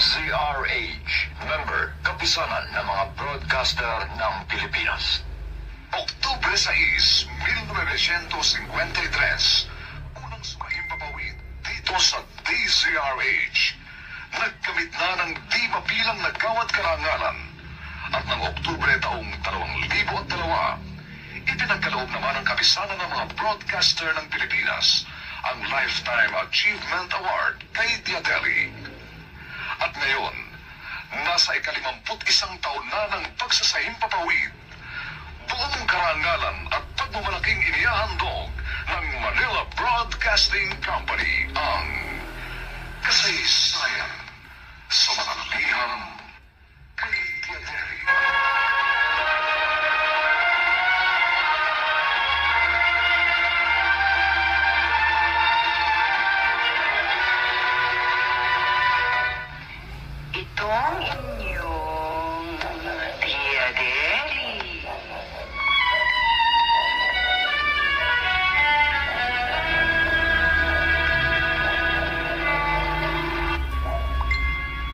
DZRH, member, kapisanan ng mga broadcaster ng Pilipinas. Oktubre 6, 1953, unang sumahimpapawid dito sa DZRH. Nagkamit na ng di mabilang na gawad karangalan. At ng Oktubre taong 2002, ipinagkaloob naman ng kapisanan ng mga broadcaster ng Pilipinas ang Lifetime Achievement Award kay Diadeli. At ngayon, nasa ika-51 taon na ng pagsasahimpapawid, buong karangalan at pagmamalaking inihahandog ng Manila Broadcasting Company ang